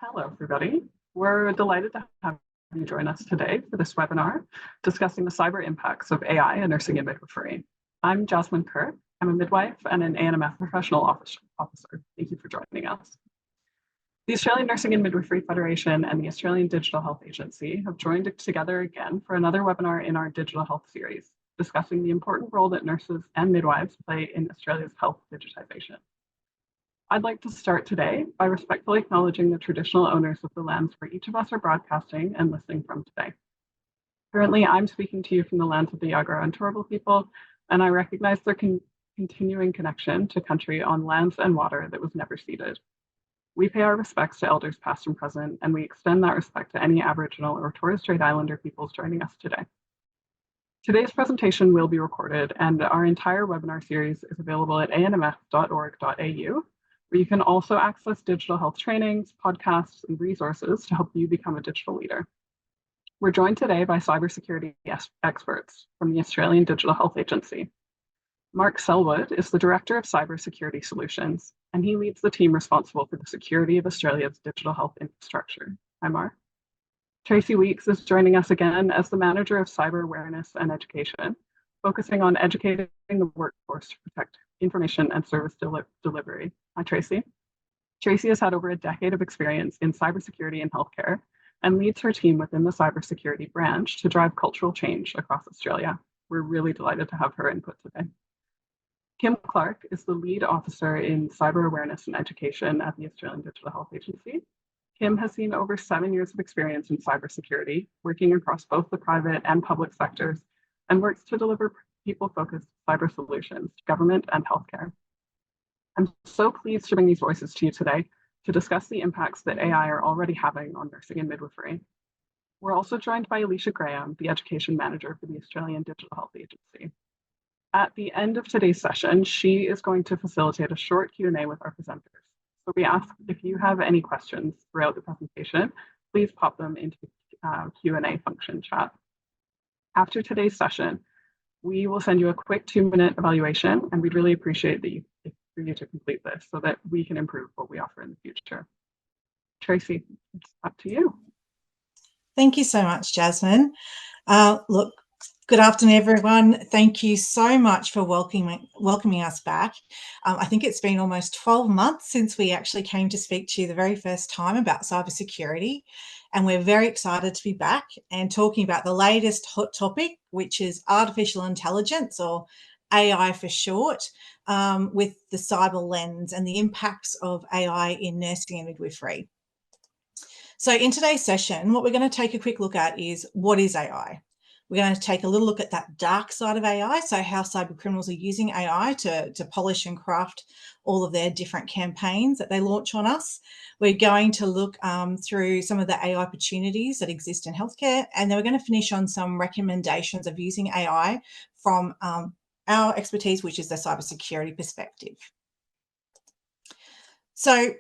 Hello, everybody. We're delighted to have you join us today for this webinar discussing the cyber impacts of AI in nursing and midwifery. I'm Jasmine Kirk. I'm a midwife and an ANMF professional officer. Thank you for joining us. The Australian Nursing and Midwifery Federation and the Australian Digital Health Agency have joined together again for another webinar in our digital health series, discussing the important role that nurses and midwives play in Australia's health digitization. I'd like to start today by respectfully acknowledging the traditional owners of the lands where each of us are broadcasting and listening from today. Currently, I'm speaking to you from the lands of the Yagara and Turrbal people, and I recognize their continuing connection to country on lands and water that was never ceded. We pay our respects to elders past and present, and we extend that respect to any Aboriginal or Torres Strait Islander peoples joining us today. Today's presentation will be recorded, and our entire webinar series is available at anmf.org.au, where you can also access digital health trainings, podcasts, and resources to help you become a digital leader. We're joined today by cybersecurity experts from the Australian Digital Health Agency. Mark Selwood is the Director of Cybersecurity Solutions, and he leads the team responsible for the security of Australia's digital health infrastructure. Hi, Mark. Tracy Weeks is joining us again as the Manager of Cyber Awareness and Education, focusing on educating the workforce to protect information and service delivery. Hi, Tracy. Tracy has had over a decade of experience in cybersecurity and healthcare and leads her team within the cybersecurity branch to drive cultural change across Australia. We're really delighted to have her input today. Kim Clark is the lead officer in cyber awareness and education at the Australian Digital Health Agency. Kim has seen over 7 years of experience in cybersecurity, working across both the private and public sectors, and works to deliver people-focused cyber solutions to government and healthcare. I'm so pleased to bring these voices to you today to discuss the impacts that AI are already having on nursing and midwifery. We're also joined by Alicia Graham, the Education Manager for the Australian Digital Health Agency. At the end of today's session, she is going to facilitate a short Q&A with our presenters. So we ask if you have any questions throughout the presentation, please pop them into the Q&A function chat. After today's session, we will send you a quick 2-minute evaluation, and we'd really appreciate for you to complete this so that we can improve what we offer in the future. Tracy, it's up to you. Thank you so much, Jasmine. Look, good afternoon, everyone. Thank you so much for welcoming us back. I think it's been almost 12 months since we actually came to speak to you the very first time about cybersecurity, and we're very excited to be back and talking about the latest hot topic, which is artificial intelligence, or AI for short, with the cyber lens and the impacts of AI in nursing and midwifery. So in today's session, what we're going to take a quick look at is, what is AI? We're going to take a little look at that dark side of AI, so how cyber criminals are using AI to polish and craft all of their different campaigns that they launch on us. We're going to look through some of the AI opportunities that exist in healthcare, and then we're going to finish on some recommendations of using AI from our expertise, which is the cybersecurity perspective. So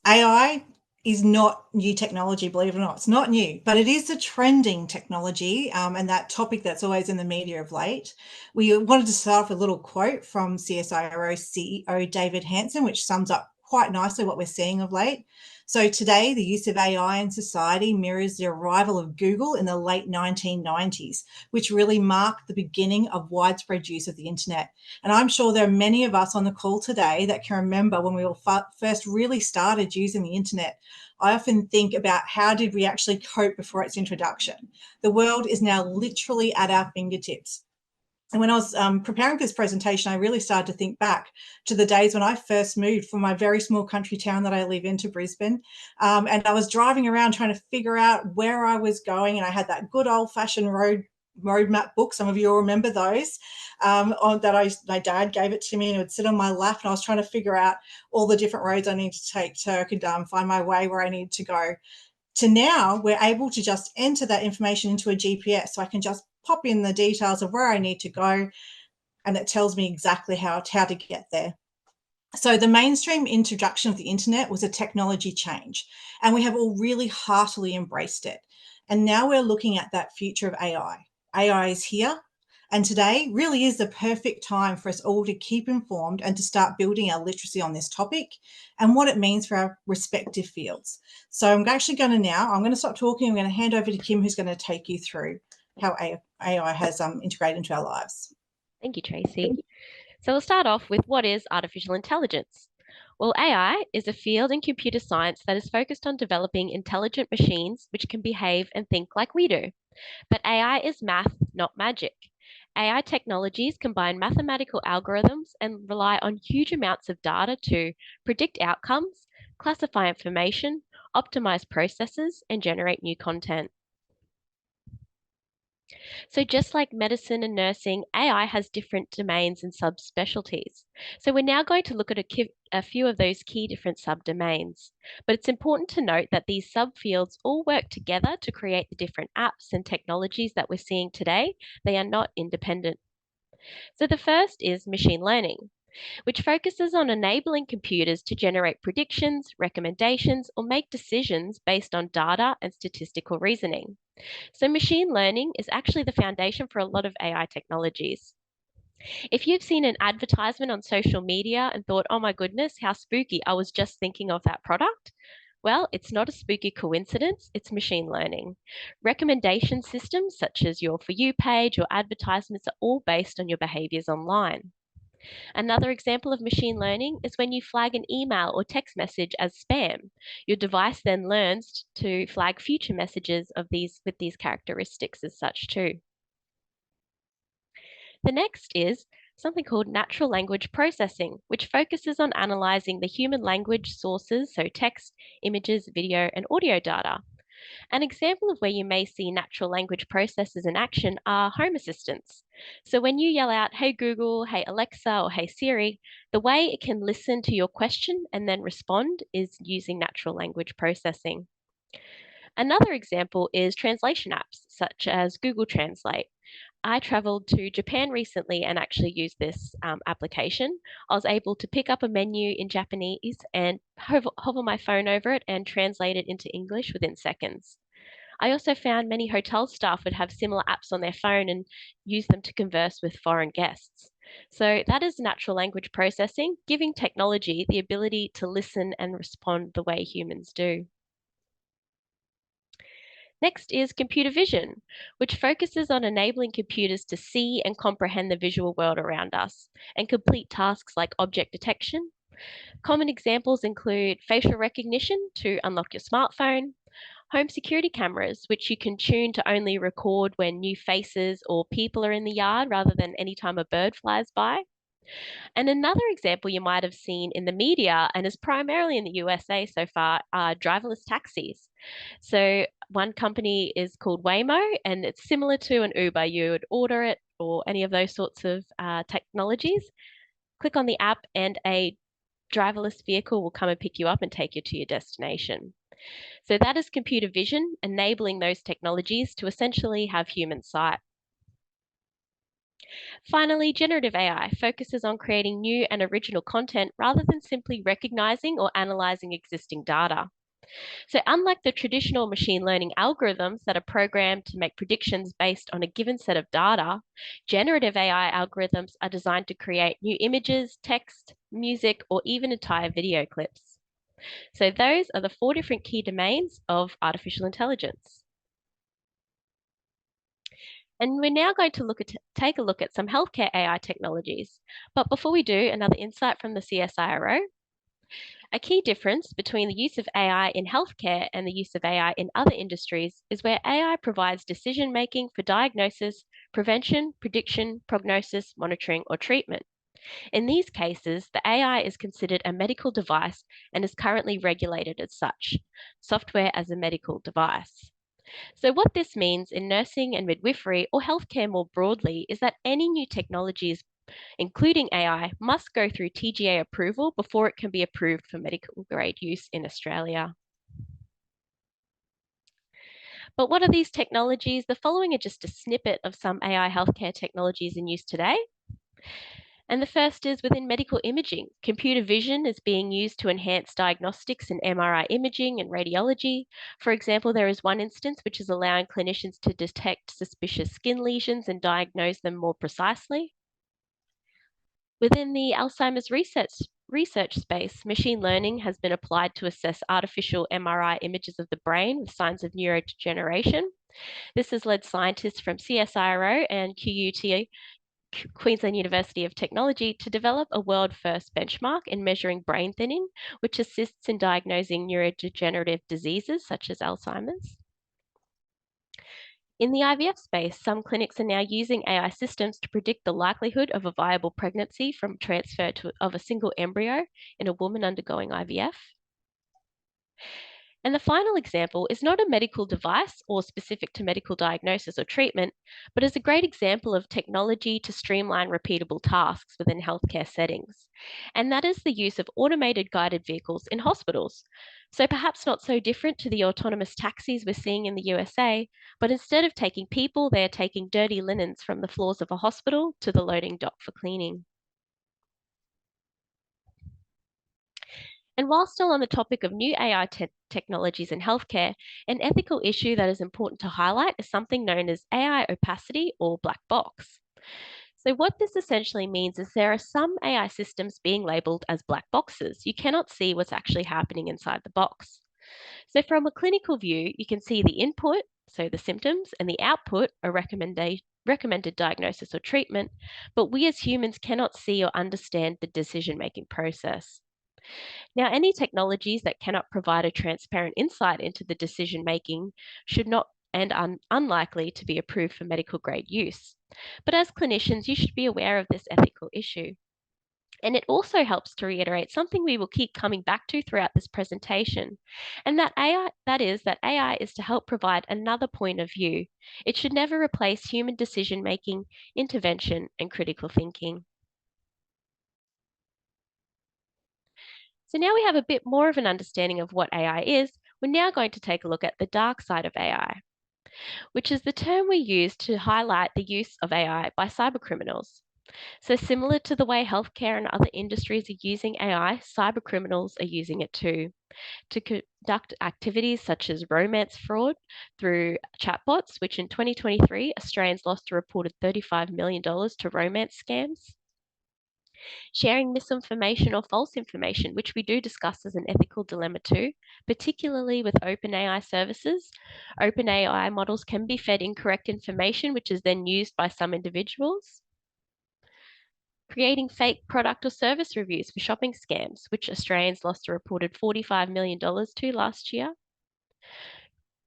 AI is not new technology, believe it or not. It's not new, but it is a trending technology, and that topic that's always in the media of late. We wanted to start with a little quote from CSIRO CEO David Hanson, which sums up quite nicely what we're seeing of late. So today, the use of AI in society mirrors the arrival of Google in the late 1990s, which really marked the beginning of widespread use of the internet. And I'm sure there are many of us on the call today that can remember when we all first really started using the internet. I often think about, how did we actually cope before its introduction? The world is now literally at our fingertips. And when I was preparing for this presentation, I really started to think back to the days when I first moved from my very small country town that I live in to Brisbane. And I was driving around trying to figure out where I was going. And I had that good old-fashioned road map book. Some of you will remember those, my dad gave it to me, and it would sit on my lap, and I was trying to figure out all the different roads I need to take so I could find my way where I need to go. To now, we're able to just enter that information into a GPS, so I can just pop in the details of where I need to go, and it tells me exactly how to get there. So the mainstream introduction of the internet was a technology change, and we have all really heartily embraced it. And now we're looking at that future of AI. AI is here. And today really is the perfect time for us all to keep informed and to start building our literacy on this topic and what it means for our respective fields. So I'm going to stop talking. I'm going to hand over to Kim, who's going to take you through how AI has integrated into our lives. Thank you, Tracy. So we'll start off with what is artificial intelligence? Well, AI is a field in computer science that is focused on developing intelligent machines which can behave and think like we do. But AI is math, not magic. AI technologies combine mathematical algorithms and rely on huge amounts of data to predict outcomes, classify information, optimize processes, and generate new content. So just like medicine and nursing, AI has different domains and subspecialties. So we're now going to look at a few of those key different subdomains. But it's important to note that these subfields all work together to create the different apps and technologies that we're seeing today. They are not independent. So the first is machine learning, which focuses on enabling computers to generate predictions, recommendations, or make decisions based on data and statistical reasoning. So machine learning is actually the foundation for a lot of AI technologies. If you've seen an advertisement on social media and thought, oh my goodness, how spooky, I was just thinking of that product. Well, it's not a spooky coincidence, it's machine learning. Recommendation systems such as your For You page or advertisements are all based on your behaviors online. Another example of machine learning is when you flag an email or text message as spam. Your device then learns to flag future messages with these characteristics as such too. The next is something called natural language processing, which focuses on analyzing the human language sources, so text, images, video, and audio data. An example of where you may see natural language processors in action are home assistants. So when you yell out, hey Google, hey Alexa, or hey Siri, the way it can listen to your question and then respond is using natural language processing. Another example is translation apps, such as Google Translate. I traveled to Japan recently and actually used this application. I was able to pick up a menu in Japanese and hover my phone over it and translate it into English within seconds. I also found many hotel staff would have similar apps on their phone and use them to converse with foreign guests. So that is natural language processing, giving technology the ability to listen and respond the way humans do. Next is computer vision, which focuses on enabling computers to see and comprehend the visual world around us and complete tasks like object detection. Common examples include facial recognition to unlock your smartphone, home security cameras, which you can tune to only record when new faces or people are in the yard rather than anytime a bird flies by. And another example you might have seen in the media and is primarily in the USA so far are driverless taxis. So one company is called Waymo, and it's similar to an Uber. You would order it or any of those sorts of technologies, click on the app, and a driverless vehicle will come and pick you up and take you to your destination. So that is computer vision, enabling those technologies to essentially have human sight. Finally, generative AI focuses on creating new and original content rather than simply recognizing or analyzing existing data. So unlike the traditional machine learning algorithms that are programmed to make predictions based on a given set of data, generative AI algorithms are designed to create new images, text, music, or even entire video clips. So those are the 4 different key domains of artificial intelligence. And we're now going to take a look at some healthcare AI technologies. But before we do, another insight from the CSIRO. A key difference between the use of AI in healthcare and the use of AI in other industries is where AI provides decision making for diagnosis, prevention, prediction, prognosis, monitoring, or treatment. In these cases, the AI is considered a medical device and is currently regulated as such, software as a medical device. So, what this means in nursing and midwifery or healthcare more broadly is that any new technologies, including AI, must go through TGA approval before it can be approved for medical grade use in Australia. But what are these technologies? The following are just a snippet of some AI healthcare technologies in use today. And the first is within medical imaging. Computer vision is being used to enhance diagnostics in MRI imaging and radiology. For example, there is one instance which is allowing clinicians to detect suspicious skin lesions and diagnose them more precisely. Within the Alzheimer's research space, machine learning has been applied to assess artificial MRI images of the brain with signs of neurodegeneration. This has led scientists from CSIRO and QUT, Queensland University of Technology, to develop a world-first benchmark in measuring brain thinning, which assists in diagnosing neurodegenerative diseases such as Alzheimer's. In the IVF space, some clinics are now using AI systems to predict the likelihood of a viable pregnancy from transfer of a single embryo in a woman undergoing IVF. And the final example is not a medical device or specific to medical diagnosis or treatment, but is a great example of technology to streamline repeatable tasks within healthcare settings. And that is the use of automated guided vehicles in hospitals. So perhaps not so different to the autonomous taxis we're seeing in the USA, but instead of taking people, they are taking dirty linens from the floors of a hospital to the loading dock for cleaning. And while still on the topic of new AI technologies in healthcare, an ethical issue that is important to highlight is something known as AI opacity or black box. So what this essentially means is there are some AI systems being labeled as black boxes. You cannot see what's actually happening inside the box. So from a clinical view, you can see the input, so the symptoms, and the output, a recommended diagnosis or treatment, but we as humans cannot see or understand the decision-making process. Now, any technologies that cannot provide a transparent insight into the decision making should not and are unlikely to be approved for medical grade use. But as clinicians, you should be aware of this ethical issue. And it also helps to reiterate something we will keep coming back to throughout this presentation, and that AI is to help provide another point of view. It should never replace human decision making, intervention, and critical thinking. So now we have a bit more of an understanding of what AI is, we're now going to take a look at the dark side of AI, which is the term we use to highlight the use of AI by cybercriminals. So similar to the way healthcare and other industries are using AI, cybercriminals are using it too, to conduct activities such as romance fraud through chatbots, which in 2023, Australians lost a reported $35 million to romance scams. Sharing misinformation or false information, which we do discuss as an ethical dilemma too, particularly with OpenAI services. OpenAI models can be fed incorrect information, which is then used by some individuals. Creating fake product or service reviews for shopping scams, which Australians lost a reported $45 million to last year.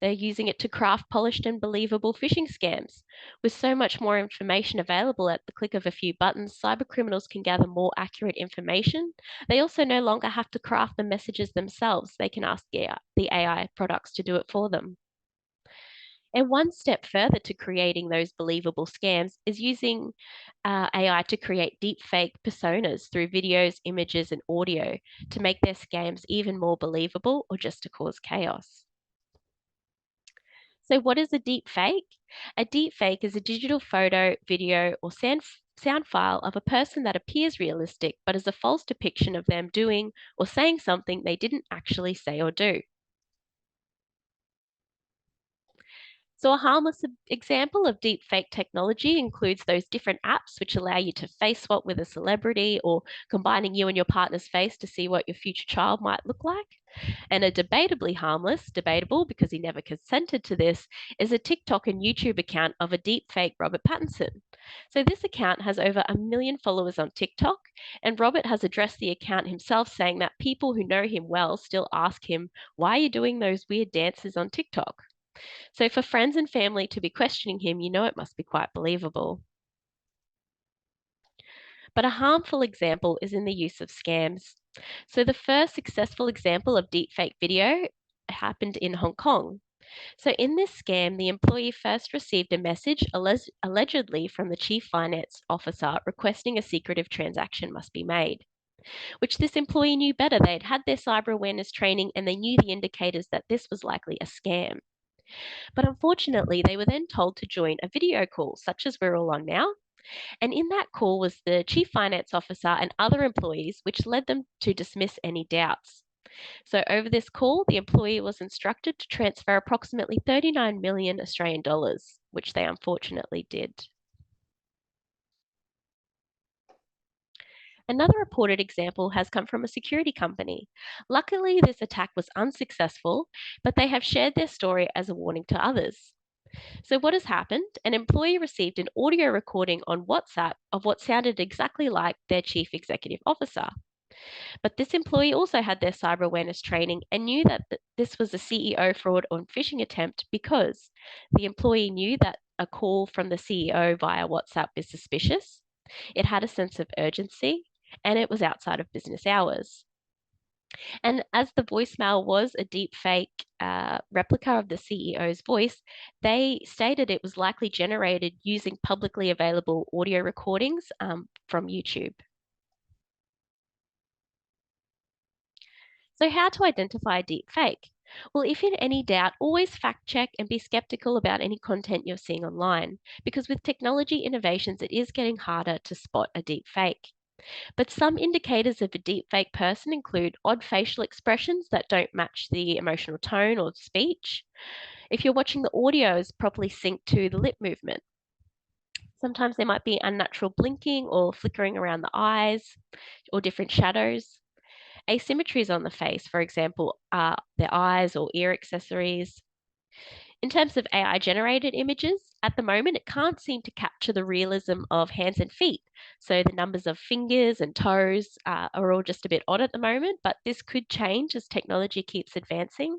They're using it to craft polished and believable phishing scams. With so much more information available at the click of a few buttons, cybercriminals can gather more accurate information. They also no longer have to craft the messages themselves. They can ask the AI products to do it for them. And one step further to creating those believable scams is using AI to create deep fake personas through videos, images, and audio to make their scams even more believable or just to cause chaos. So what is a deep fake? A deep fake is a digital photo, video, or sound file of a person that appears realistic, but is a false depiction of them doing or saying something they didn't actually say or do. So a harmless example of deep fake technology includes those different apps which allow you to face swap with a celebrity or combining you and your partner's face to see what your future child might look like. And a debatably harmless, debatable because he never consented to this, is a TikTok and YouTube account of a deep fake Robert Pattinson. So this account has over 1 million followers on TikTok, and Robert has addressed the account himself, saying that people who know him well still ask him, "Why are you doing those weird dances on TikTok?" So for friends and family to be questioning him, you know it must be quite believable. But a harmful example is in the use of scams. So the first successful example of deepfake video happened in Hong Kong. So in this scam, the employee first received a message allegedly from the chief finance officer requesting a secretive transaction must be made, which this employee knew better. They had had their cyber awareness training and they knew the indicators that this was likely a scam. But unfortunately, they were then told to join a video call, such as we're all on now, And in that call was the chief finance officer and other employees, which led them to dismiss any doubts. So over this call, the employee was instructed to transfer approximately 39 million Australian dollars, which they unfortunately did. Another reported example has come from a security company. Luckily, this attack was unsuccessful, but they have shared their story as a warning to others. So, what has happened? An employee received an audio recording on WhatsApp of what sounded exactly like their chief executive officer. But this employee also had their cyber awareness training and knew that this was a CEO fraud or phishing attempt because the employee knew that a call from the CEO via WhatsApp is suspicious. It had a sense of urgency and it was outside of business hours. And as the voicemail was a deep fake replica of the CEO's voice, they stated it was likely generated using publicly available audio recordings from YouTube. So, how to identify a deep fake? Well, if in any doubt, always fact check and be skeptical about any content you're seeing online, because with technology innovations, it is getting harder to spot a deep fake. But some indicators of a deepfake person include odd facial expressions that don't match the emotional tone or speech. If you're watching the audio is properly synced to the lip movement. Sometimes there might be unnatural blinking or flickering around the eyes or different shadows. Asymmetries on the face, for example, their eyes or ear accessories. In terms of AI generated images, at the moment, it can't seem to capture the realism of hands and feet. So the numbers of fingers and toes are all just a bit odd at the moment, but this could change as technology keeps advancing.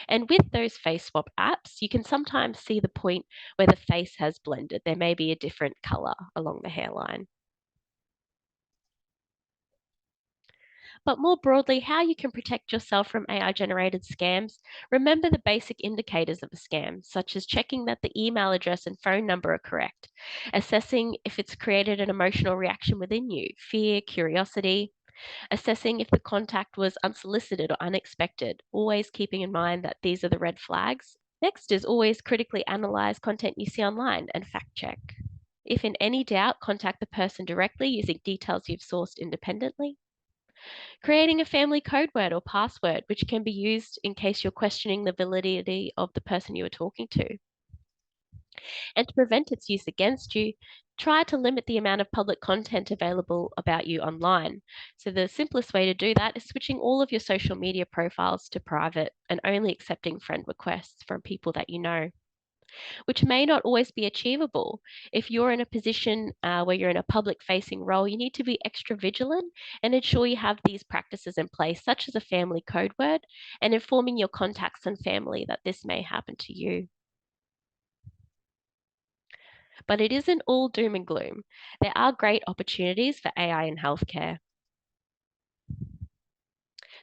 And with those face swap apps, you can sometimes see the point where the face has blended. There may be a different color along the hairline. But more broadly, how you can protect yourself from AI generated scams. Remember the basic indicators of a scam, such as checking that the email address and phone number are correct, assessing if it's created an emotional reaction within you, fear, curiosity, assessing if the contact was unsolicited or unexpected, always keeping in mind that these are the red flags. Next is always critically analyze content you see online and fact check. If in any doubt, contact the person directly using details you've sourced independently. Creating a family code word or password, which can be used in case you're questioning the validity of the person you are talking to. And to prevent its use against you, try to limit the amount of public content available about you online. So the simplest way to do that is switching all of your social media profiles to private and only accepting friend requests from people that you know, which may not always be achievable. If you're in a position where you're in a public facing role, you need to be extra vigilant and ensure you have these practices in place, such as a family code word and informing your contacts and family that this may happen to you. But it isn't all doom and gloom. There are great opportunities for AI in healthcare.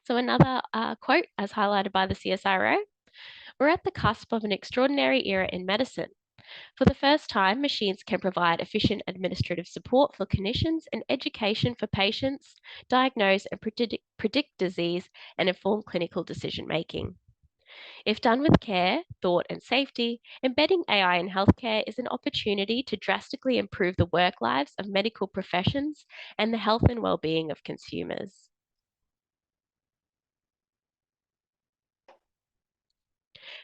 So another quote, as highlighted by the CSIRO, we're at the cusp of an extraordinary era in medicine. For the first time, machines can provide efficient administrative support for clinicians and education for patients, diagnose and predict disease, and inform clinical decision making. If done with care, thought, and safety, embedding AI in healthcare is an opportunity to drastically improve the work lives of medical professions and the health and well-being of consumers.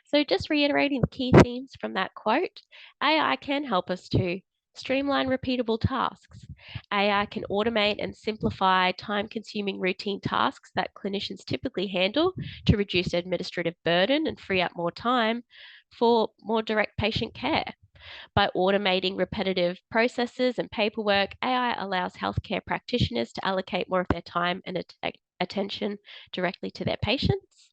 So just reiterating the key themes from that quote, AI can help us to streamline repeatable tasks. AI can automate and simplify time-consuming routine tasks that clinicians typically handle to reduce administrative burden and free up more time for more direct patient care. By automating repetitive processes and paperwork, AI allows healthcare practitioners to allocate more of their time and attention directly to their patients.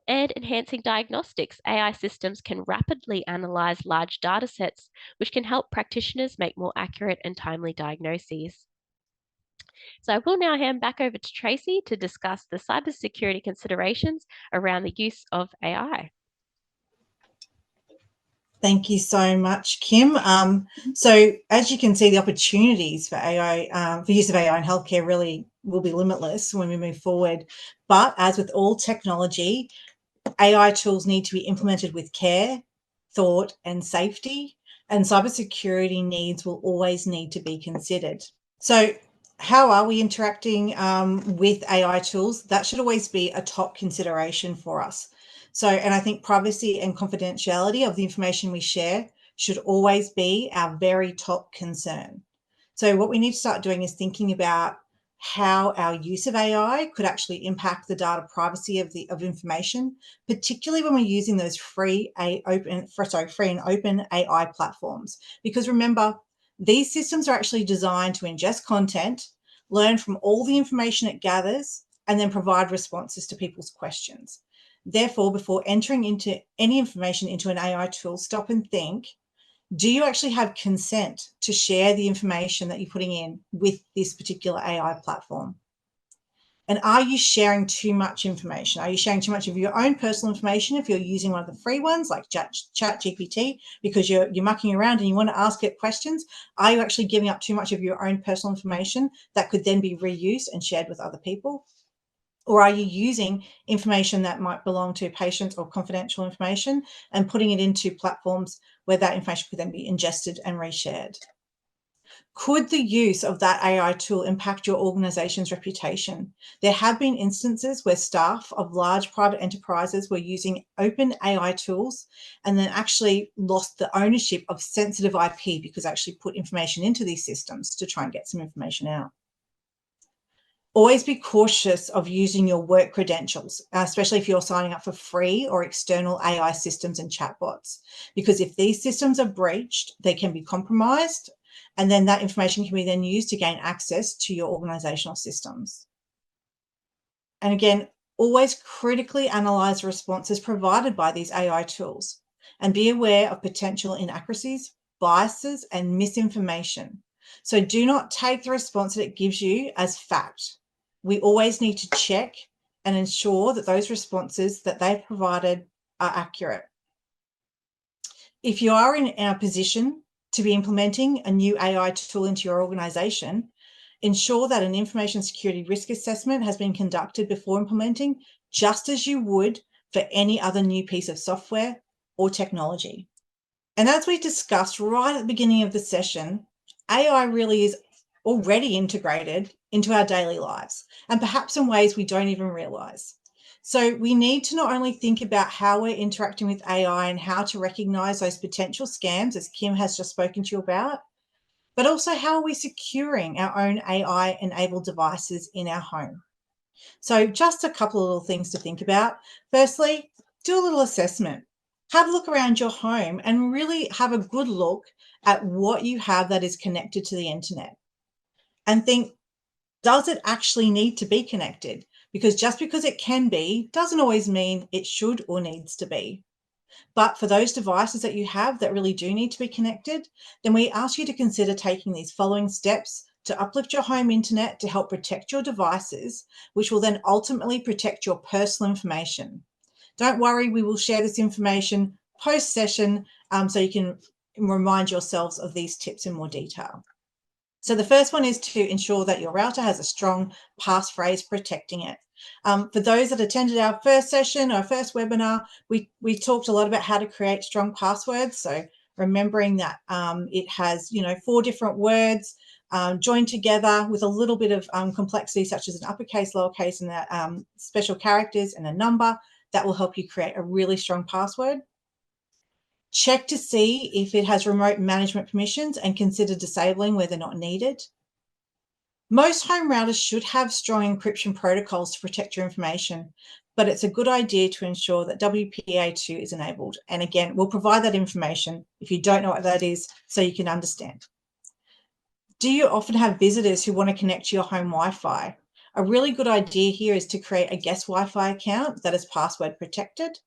And enhancing diagnostics, AI systems can rapidly analyze large data sets, which can help practitioners make more accurate and timely diagnoses. So I will now hand back over to Tracy to discuss the cybersecurity considerations around the use of AI. Thank you so much, Kim. So as you can see, the opportunities for AI, for use of AI in healthcare really will be limitless when we move forward. But as with all technology, AI tools need to be implemented with care, thought, and safety. and cybersecurity needs will always need to be considered. So how are we interacting with AI tools? That should always be a top consideration for us. So, and I think privacy and confidentiality of the information we share should always be our very top concern. So what we need to start doing is thinking about how our use of AI could actually impact the data privacy of information, particularly when we're using those free and open AI platforms. Because remember, these systems are actually designed to ingest content, learn from all the information it gathers, and then provide responses to people's questions. Therefore, before entering into any information into an AI tool, stop and think, do you actually have consent to share the information that you're putting in with this particular AI platform? And are you sharing too much information? Are you sharing too much of your own personal information if you're using one of the free ones like ChatGPT because you're mucking around and you want to ask it questions? Are you actually giving up too much of your own personal information that could then be reused and shared with other people? Or are you using information that might belong to patients or confidential information and putting it into platforms where that information could then be ingested and reshared? Could the use of that AI tool impact your organization's reputation? There have been instances where staff of large private enterprises were using open AI tools and then actually lost the ownership of sensitive IP because they actually put information into these systems to try and get some information out. Always be cautious of using your work credentials, especially if you're signing up for free or external AI systems and chatbots, because if these systems are breached, they can be compromised, and then that information can be then used to gain access to your organizational systems. And again, always critically analyze the responses provided by these AI tools and be aware of potential inaccuracies, biases, and misinformation. So do not take the response that it gives you as fact. We always need to check and ensure that those responses that they've provided are accurate. If you are in a position to be implementing a new AI tool into your organization, ensure that an information security risk assessment has been conducted before implementing, just as you would for any other new piece of software or technology. And as we discussed right at the beginning of the session, AI really is already integrated into our daily lives, and perhaps in ways we don't even realize. So we need to not only think about how we're interacting with AI and how to recognize those potential scams, as Kim has just spoken to you about, but also how are we securing our own AI-enabled devices in our home. So just a couple of little things to think about. Firstly, do a little assessment. Have a look around your home and really have a good look at what you have that is connected to the internet. And think, does it actually need to be connected? Because just because it can be doesn't always mean it should or needs to be. But for those devices that you have that really do need to be connected, then we ask you to consider taking these following steps to uplift your home internet to help protect your devices, which will then ultimately protect your personal information. Don't worry, we will share this information post-session so you can remind yourselves of these tips in more detail. So the first one is to ensure that your router has a strong passphrase protecting it. For those that attended our first session, our first webinar, we talked a lot about how to create strong passwords. So remembering that it has 4 different words joined together with a little bit of complexity, such as an uppercase, lowercase, and special characters and a number. That will help you create a really strong password. Check to see if it has remote management permissions and consider disabling where they're not needed. Most home routers should have strong encryption protocols to protect your information, but it's a good idea to ensure that WPA2 is enabled. And again, we'll provide that information if you don't know what that is so you can understand. Do you often have visitors who want to connect to your home Wi-Fi? A really good idea here is to create a guest Wi-Fi account that is password protected.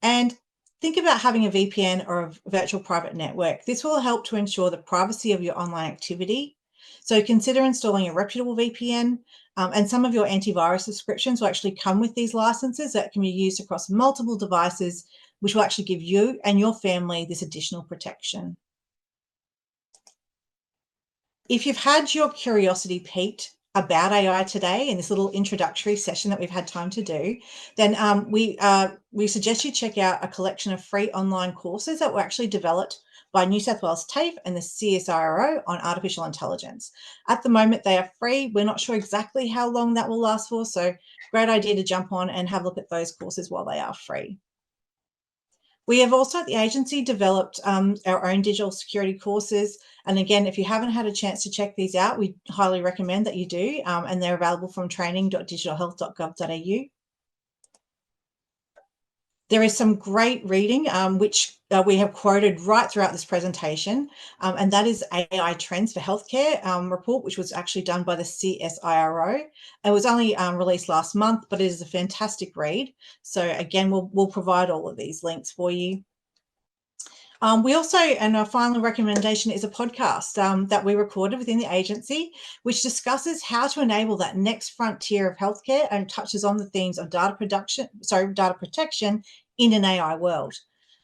And think about having a VPN or a virtual private network. This will help to ensure the privacy of your online activity. So consider installing a reputable VPN, and some of your antivirus subscriptions will actually come with these licenses that can be used across multiple devices, which will actually give you and your family this additional protection. If you've had your curiosity piqued about AI today in this little introductory session that we've had time to do, then we suggest you check out a collection of free online courses that were actually developed by New South Wales TAFE and the CSIRO on artificial intelligence. At the moment, they are free. We're not sure exactly how long that will last for, so great idea to jump on and have a look at those courses while they are free. We have also at the agency developed our own digital security courses. And again, if you haven't had a chance to check these out, we highly recommend that you do. And they're available from training.digitalhealth.gov.au. There is some great reading, which we have quoted right throughout this presentation, and that is AI Trends for Healthcare report, which was actually done by the CSIRO. It was only released last month, but it is a fantastic read. So again, we'll provide all of these links for you. We also, and our final recommendation is a podcast that we recorded within the agency, which discusses how to enable that next frontier of healthcare and touches on the themes of data protection in an AI world.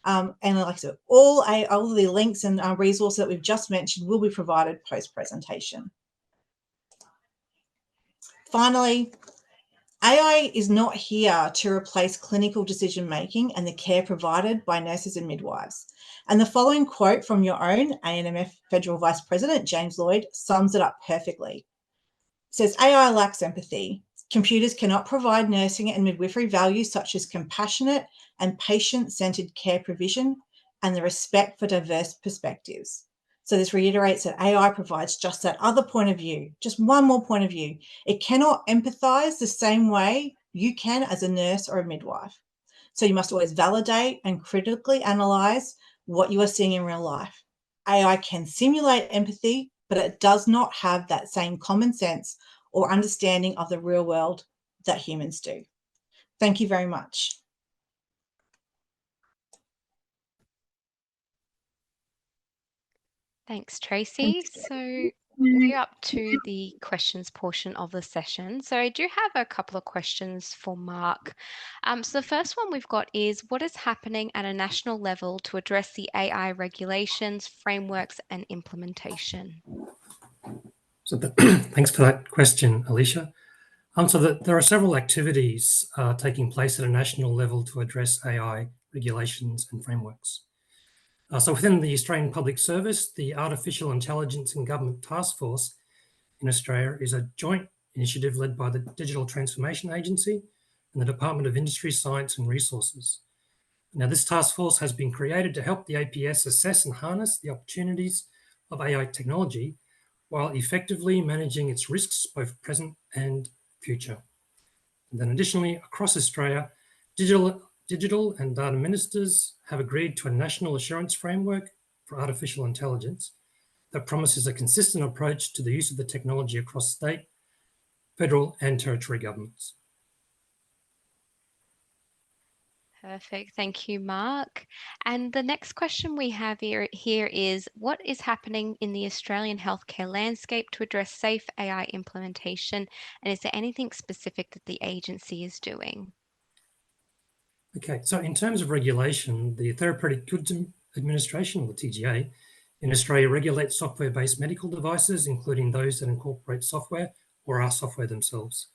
And like I said, all of the links and resources that we've just mentioned will be provided post-presentation. Finally, AI is not here to replace clinical decision-making and the care provided by nurses and midwives. And the following quote from your own ANMF Federal Vice President, James Lloyd, sums it up perfectly. It says, AI lacks empathy. Computers cannot provide nursing and midwifery values such as compassionate and patient-centered care provision and the respect for diverse perspectives. So this reiterates that AI provides just that other point of view, just one more point of view. It cannot empathize the same way you can as a nurse or a midwife. So you must always validate and critically analyze what you are seeing in real life. AI can simulate empathy, but it does not have that same common sense or understanding of the real world that humans do. Thank you very much. Thanks, Tracy. So we're up to the questions portion of the session. So I do have a couple of questions for Mark. So the first one we've got is, what is happening at a national level to address the AI regulations, frameworks, and implementation? So thanks for that question, Alicia. There are several activities taking place at a national level to address AI regulations and frameworks. So within the Australian Public Service, the Artificial Intelligence and Government Task Force in Australia is a joint initiative led by the Digital Transformation Agency and the Department of Industry, Science and Resources. Now, this task force has been created to help the APS assess and harness the opportunities of AI technology while effectively managing its risks, both present and future. And then additionally, across Australia, digital and data ministers have agreed to a national assurance framework for artificial intelligence that promises a consistent approach to the use of the technology across state, federal and territory governments. Perfect. Thank you, Mark. And the next question we have here is, what is happening in the Australian healthcare landscape to address safe AI implementation? And is there anything specific that the agency is doing? Okay, so in terms of regulation, the Therapeutic Goods Administration, or the TGA, in Australia regulates software-based medical devices, including those that incorporate software or are software themselves.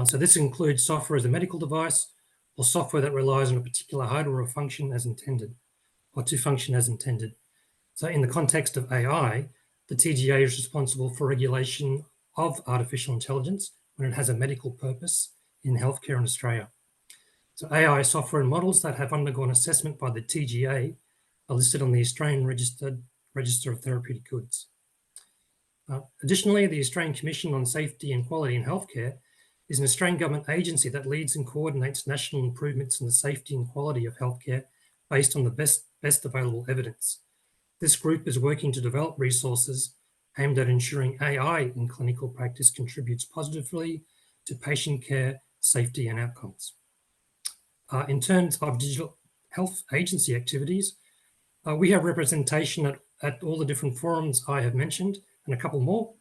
So this includes software as a medical device or software that relies on a particular hardware or function as intended, or to function as intended. So in the context of AI, the TGA is responsible for regulation of artificial intelligence when it has a medical purpose in healthcare in Australia. So AI software and models that have undergone assessment by the TGA are listed on the Australian Register of Therapeutic Goods. Additionally, the Australian Commission on Safety and Quality in Healthcare is an Australian government agency that leads and coordinates national improvements in the safety and quality of healthcare based on the best available evidence. This group is working to develop resources aimed at ensuring AI in clinical practice contributes positively to patient care, safety and outcomes. In terms of digital health agency activities, we have representation at all the different forums I have mentioned and a couple more,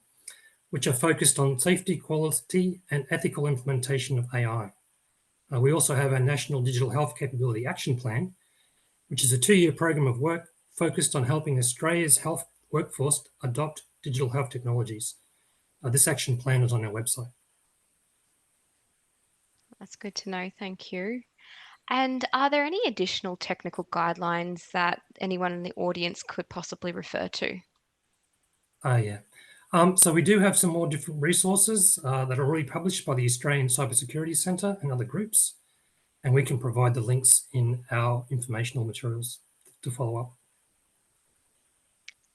which are focused on safety, quality and ethical implementation of AI. We also have our National Digital Health Capability Action Plan, which is a 2-year program of work focused on helping Australia's health workforce adopt digital health technologies. This action plan is on our website. That's good to know. Thank you. And are there any additional technical guidelines that anyone in the audience could possibly refer to? Yeah. So we do have some more different resources that are already published by the Australian Cybersecurity Centre and other groups, and we can provide the links in our informational materials to follow up.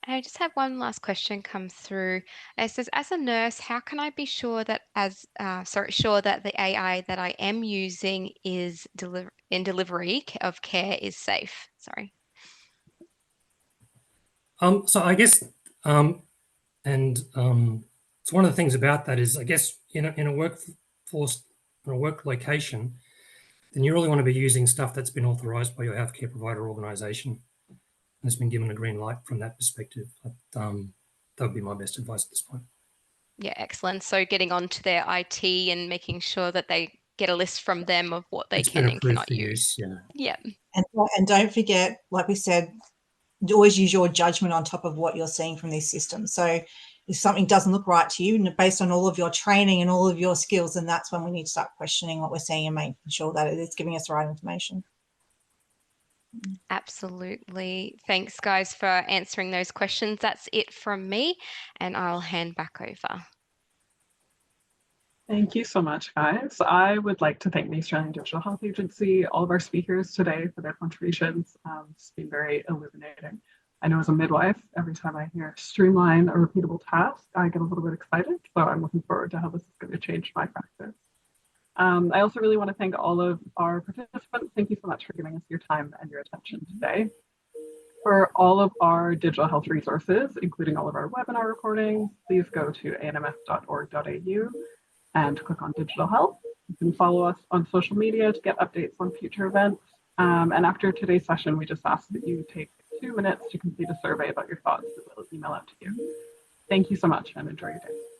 I just have one last question come through. It says, as a nurse, how can I be sure that sure that the AI that I am using is in delivery of care is safe? Sorry. So I guess, so one of the things about that is, I guess, in a workforce, in a work location, then you really want to be using stuff that's been authorised by your healthcare provider organisation and has been given a green light from that perspective. That would be my best advice at this point. Yeah, excellent. So getting onto their IT and making sure that they get a list from them of what they can and cannot use. Yeah. And don't forget, like we said, always use your judgment on top of what you're seeing from these systems. So if something doesn't look right to you, based on all of your training and all of your skills, then that's when we need to start questioning what we're seeing and making sure that it is giving us the right information. Absolutely. Thanks, guys, for answering those questions. That's it from me, and I'll hand back over. Thank you so much, guys. I would like to thank the Australian Digital Health Agency, all of our speakers today for their contributions. It's been very illuminating. I know as a midwife, every time I hear streamline a repeatable task, I get a little bit excited. So I'm looking forward to how this is going to change my practice. I also really want to thank all of our participants. Thank you so much for giving us your time and your attention today. For all of our digital health resources, including all of our webinar recordings, please go to anmf.org.au and click on digital health. You can follow us on social media to get updates on future events. And after today's session, we just ask that you take 2 minutes to complete a survey about your thoughts that we'll email out to you. Thank you so much and enjoy your day.